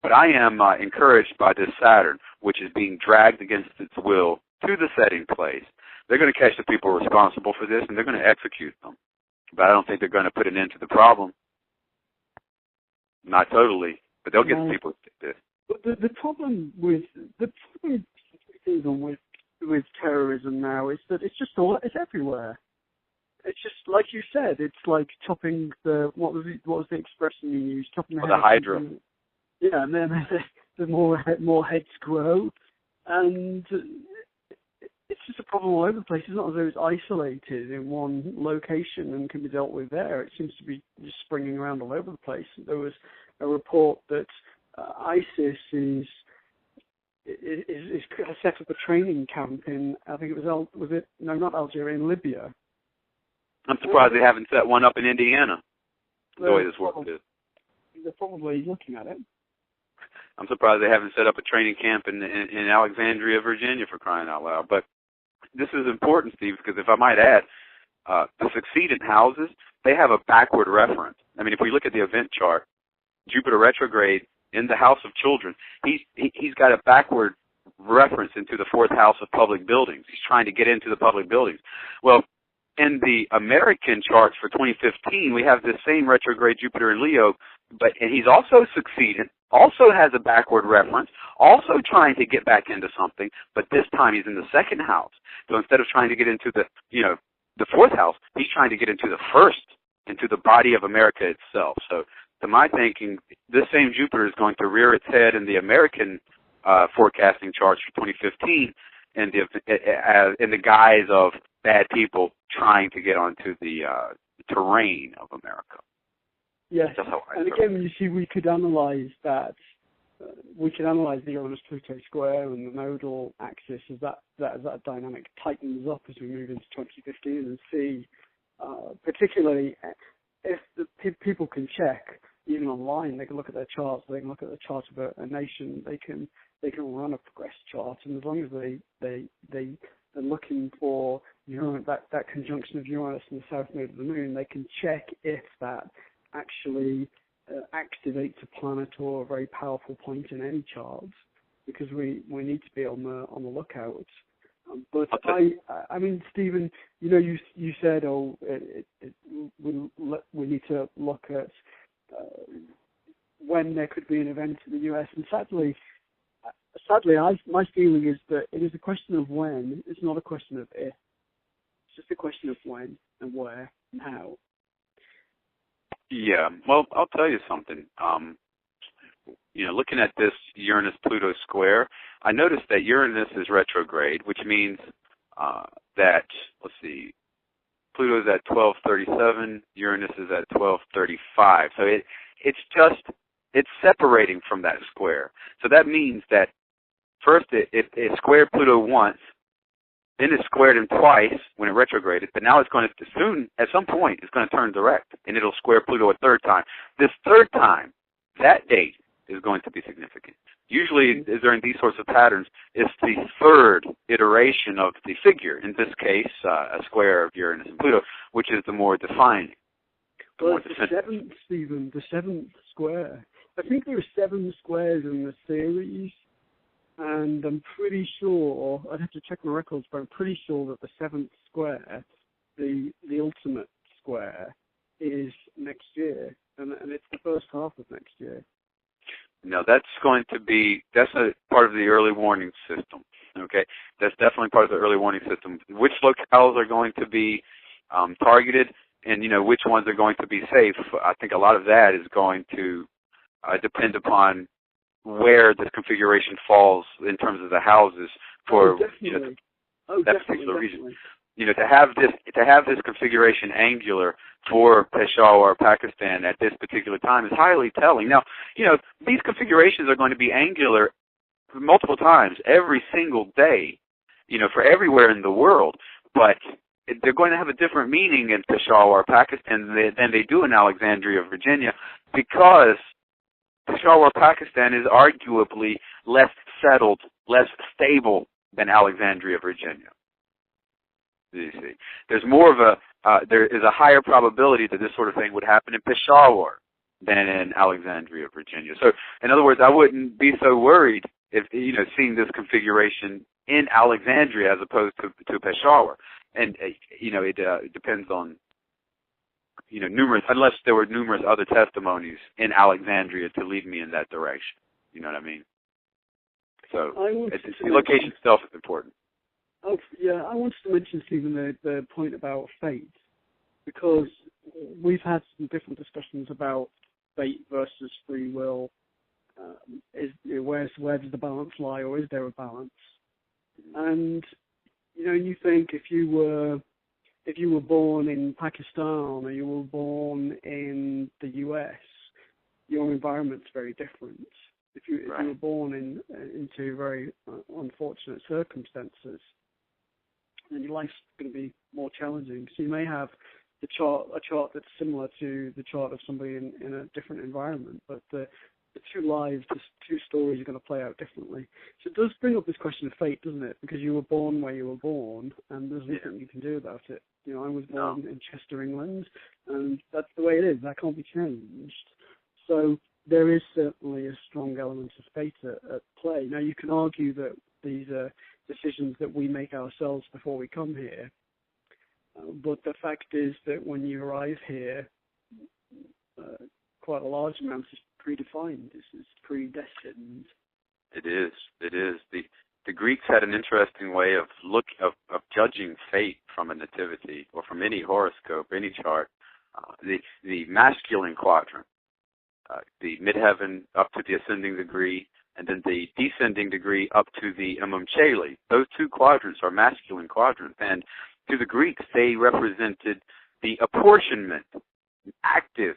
But I am encouraged by this Saturn, which is being dragged against its will to the setting place. They're going to catch the people responsible for this, and they're going to execute them. But I don't think they're going to put an end to the problem. Not totally, but they'll get the people to do this.
But the problem with terrorism now is that it's everywhere. It's just like you said. It's like chopping what was the expression you used? Chopping the
Hydra.
Yeah, and then the more heads grow, and it's just a problem all over the place. It's not as though it's isolated in one location and can be dealt with there. It seems to be just springing around all over the place. There was a report that ISIS is set up a training camp in, I think it was not Algeria, in Libya.
I'm surprised they haven't set one up in Indiana. The way this works is.
They're probably looking at it.
I'm surprised they haven't set up a training camp in Alexandria, Virginia, for crying out loud. But this is important, Steve, because if I might add, the succeeding houses, they have a backward reference. I mean, if we look at the event chart, Jupiter retrograde in the house of children, he's got a backward reference into the 4th house of public buildings. He's trying to get into the public buildings. Well, in the American charts for 2015, we have this same retrograde Jupiter in Leo, and he's also succeeded, also has a backward reference, also trying to get back into something, but this time he's in the 2nd house. So instead of trying to get into the 4th house, he's trying to get into the 1st, into the body of America itself. So to my thinking, this same Jupiter is going to rear its head in the American forecasting charts for 2015 in the guise of bad people trying to get onto the terrain of America.
Yes, and again, you see, we could analyze that. We could analyze the Uranus-Pluto square and the nodal axis as that dynamic tightens up as we move into 2015 and see, particularly if the people can check, even online, they can look at their charts, they can look at the chart of a nation, they can run a progress chart, and as long as they're looking for that conjunction of Uranus and the south node of the moon, they can check if that actually activates a planet or a very powerful point in any chart, because we need to be on the lookout. But I mean, Stephen, you said, we need to look at when there could be an event in the US, and sadly, my feeling is that it is a question of when. It's not a question of if. It's just a question of when and where and how.
Yeah, well, I'll tell you something. Looking at this Uranus-Pluto square, I noticed that Uranus is retrograde, which means that, let's see, Pluto's at 1237, Uranus is at 1235. So it's separating from that square. So that means that first it squared Pluto once, then it squared him twice when it retrograded, but now it's going to soon, at some point, it's going to turn direct, and it'll square Pluto a 3rd time. This 3rd time, that date is going to be significant. Usually, during these sorts of patterns, it's the 3rd iteration of the figure, in this case, a square of Uranus and Pluto, which is the more defining.
Well, it's the 7th, Stephen, the 7th square. I think there are 7 squares in the series, and I'm pretty sure, I'd have to check my records, but I'm pretty sure that the 7th square, the ultimate square, is next year, and it's the first half of next year.
No, that's a part of the early warning system, okay? That's definitely part of the early warning system. Which locales are going to be targeted? and which ones are going to be safe. I think a lot of that is going to depend upon where this configuration falls in terms of the houses for that particular region. To have this configuration angular for Peshawar, Pakistan at this particular time is highly telling. Now, these configurations are going to be angular multiple times every single day, for everywhere in the world, but they're going to have a different meaning in Peshawar, Pakistan than they do in Alexandria, Virginia, because Peshawar, Pakistan is arguably less settled, less stable than Alexandria, Virginia. You see, there's more of there is a higher probability that this sort of thing would happen in Peshawar than in Alexandria, Virginia. So, in other words, I wouldn't be so worried if seeing this configuration in Alexandria as opposed to Peshawar. And it depends on unless there were numerous other testimonies in Alexandria to lead me in that direction. You know what I mean? So the location itself is important.
Oh, yeah, I wanted to mention, Stephen, the point about fate, because we've had some different discussions about fate versus free will. Where does the balance lie, or is there a balance? And you think if you were born in Pakistan or you were born in the US, your environment's very different. If you were born into very unfortunate circumstances, then your life's going to be more challenging. So you may have a chart that's similar to the chart of somebody in a different environment, but the two lives, the two stories are going to play out differently. So it does bring up this question of fate, doesn't it? Because you were born where you were born, and there's nothing you can do about it. I was born in Chester, England, and that's the way it is. That can't be changed. So there is certainly a strong element of fate at play. Now, you can argue that these are decisions that we make ourselves before we come here, but the fact is that when you arrive here, quite a large amount is predefined. This is predestined.
It is. The Greeks had an interesting way of judging fate from a nativity or from any horoscope, any chart. The masculine quadrant, the midheaven up to the ascending degree, and then the descending degree up to the Imam-Cheli. Those two quadrants are masculine quadrants, and to the Greeks, they represented the apportionment, active,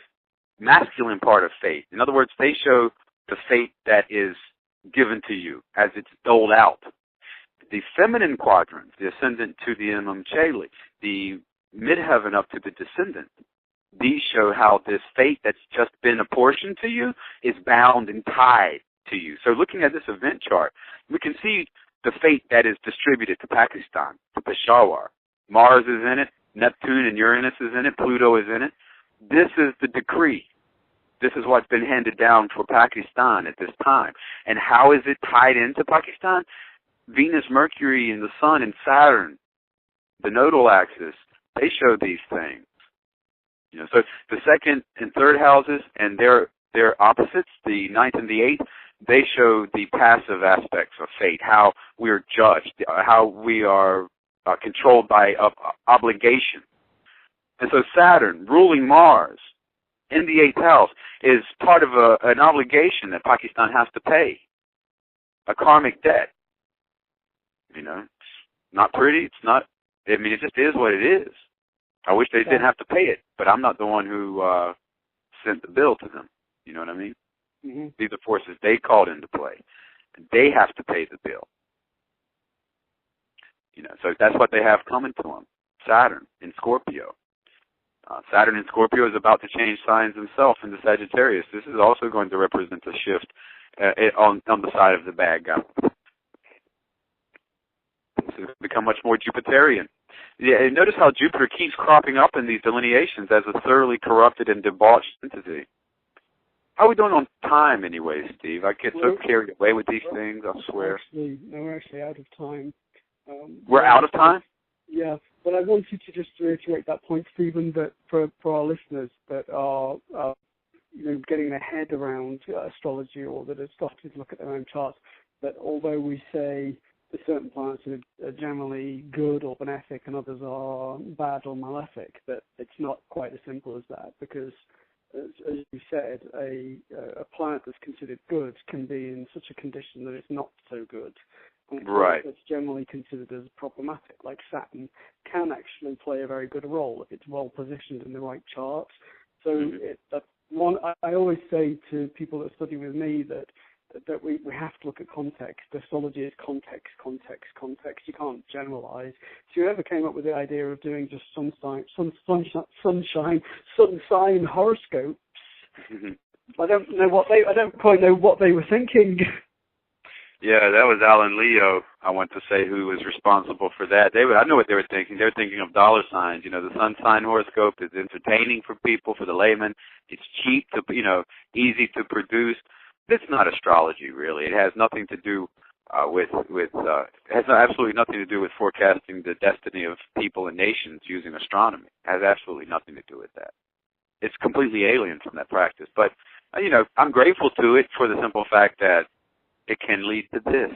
masculine part of fate. In other words, they show the fate that is given to you as it's doled out. The feminine quadrants, the ascendant to the Imam-Cheli, the midheaven up to the descendant, these show how this fate that's just been apportioned to you is bound and tied to you. So looking at this event chart, we can see the fate that is distributed to Pakistan, to Peshawar. Mars is in it, Neptune and Uranus is in it, Pluto is in it. This is the decree. This is what's been handed down for Pakistan at this time. And how is it tied into Pakistan? Venus, Mercury, and the Sun and Saturn, the nodal axis, they show these things. So the second and third houses and their opposites, the ninth and the eighth, they show the passive aspects of fate, how we are judged, how we are controlled by obligation. And so Saturn, ruling Mars, in the eighth house, is part of an obligation that Pakistan has to pay, a karmic debt. It's not pretty. It's not. It just is what it is. I wish they didn't have to pay it, but I'm not the one who sent the bill to them. You know what I mean? Mm-hmm. These are forces they called into play. They have to pay the bill. So that's what they have coming to them. Saturn in Scorpio. Saturn in Scorpio is about to change signs himself into Sagittarius. This is also going to represent a shift on the side of the bad guy. This has become much more Jupiterian. Yeah, and notice how Jupiter keeps cropping up in these delineations as a thoroughly corrupted and debauched entity. How are we doing on time anyway, Steve? I get so carried away with these things, I swear.
We're actually out of time.
We're out of time?
Yeah, but I wanted to just reiterate that point, Stephen, that for our listeners that are getting their head around astrology or that have started to look at their own charts, that although we say certain planets are generally good or benefic and others are bad or malefic, that it's not quite as simple as that, because as you said, a planet that's considered good can be in such a condition that it's not so good. And
Right.
it's generally considered as problematic, like Saturn, can actually play a very good role if it's well positioned in the right chart. So I always say to people that study with me that we have to look at context. Astrology is context. You can't generalize. So whoever came up with the idea of doing just sun sign horoscopes, I don't quite know what they were thinking.
Yeah, that was Alan Leo, I want to say, who was responsible for that. I know what they were thinking. They were thinking of dollar signs. You know, the sun sign horoscope is entertaining for people, for the layman. It's cheap to, easy to produce. It's not astrology, really. It has nothing to do it has absolutely nothing to do with forecasting the destiny of people and nations using astronomy. It has absolutely nothing to do with that. It's completely alien from that practice. But, I'm grateful to it for the simple fact that it can lead to this,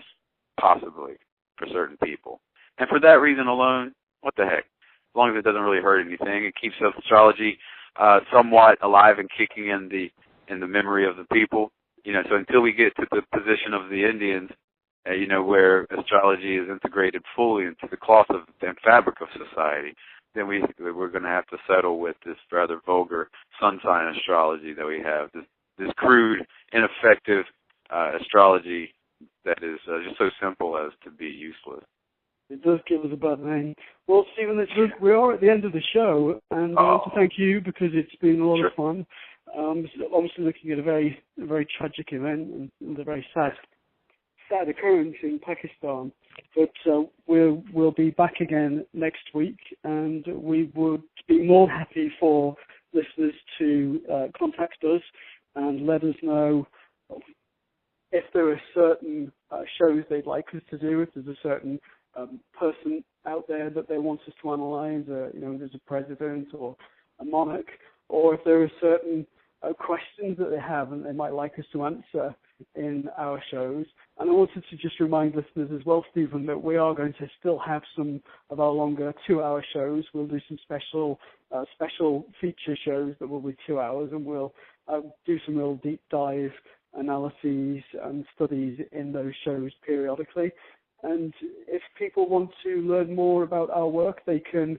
possibly, for certain people. And for that reason alone, what the heck? As long as it doesn't really hurt anything, it keeps astrology somewhat alive and kicking in the memory of the people. So until we get to the position of the Indians, where astrology is integrated fully into the cloth and fabric of society, then we're going to have to settle with this rather vulgar sun sign astrology that we have, this crude, ineffective astrology that is just so simple as to be useless.
It does give us a bad name. Well, Stephen, we are at the end of the show, and I want to thank you because it's been a lot of fun. Obviously looking at a very, very tragic event and a very sad occurrence in Pakistan. But we'll be back again next week, and we would be more than happy for listeners to contact us and let us know if there are certain shows they'd like us to do, if there's a certain person out there that they want us to analyze, there's a president or a monarch, or if there are certain questions that they have and they might like us to answer in our shows. And I wanted to just remind listeners as well, Stephen, that we are going to still have some of our longer 2-hour shows. We'll do some special feature shows that will be 2 hours, and we'll do some real deep dive analyses and studies in those shows periodically. And if people want to learn more about our work, they can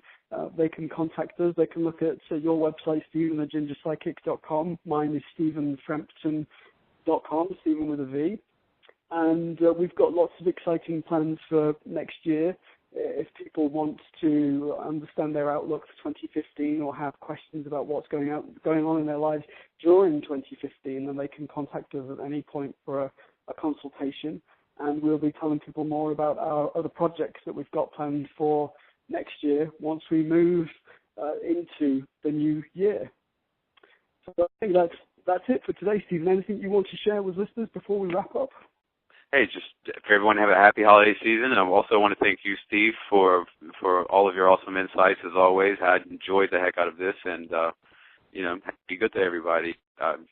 contact us. They can look at your website, StephenTheGingerPsychic.com. Mine is StephenFrampton.com, Stephen with a V. And we've got lots of exciting plans for next year. If people want to understand their outlook for 2015 or have questions about what's going on in their lives during 2015, then they can contact us at any point for a consultation. And we'll be telling people more about our other projects that we've got planned for next year once we move into the new year. So I think that's it for today, Stephen. Anything you want to share with listeners before we wrap up?
Hey, just for everyone have a happy holiday season. And I also want to thank you, Steve, for all of your awesome insights as always. I enjoyed the heck out of this, and be good to everybody.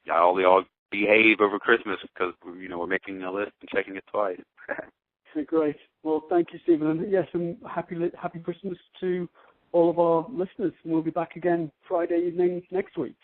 Y'all behave over Christmas because we're making a list and checking it twice.
Great. Well, thank you, Stephen, and yes, and happy Christmas to all of our listeners. And we'll be back again Friday evening next week.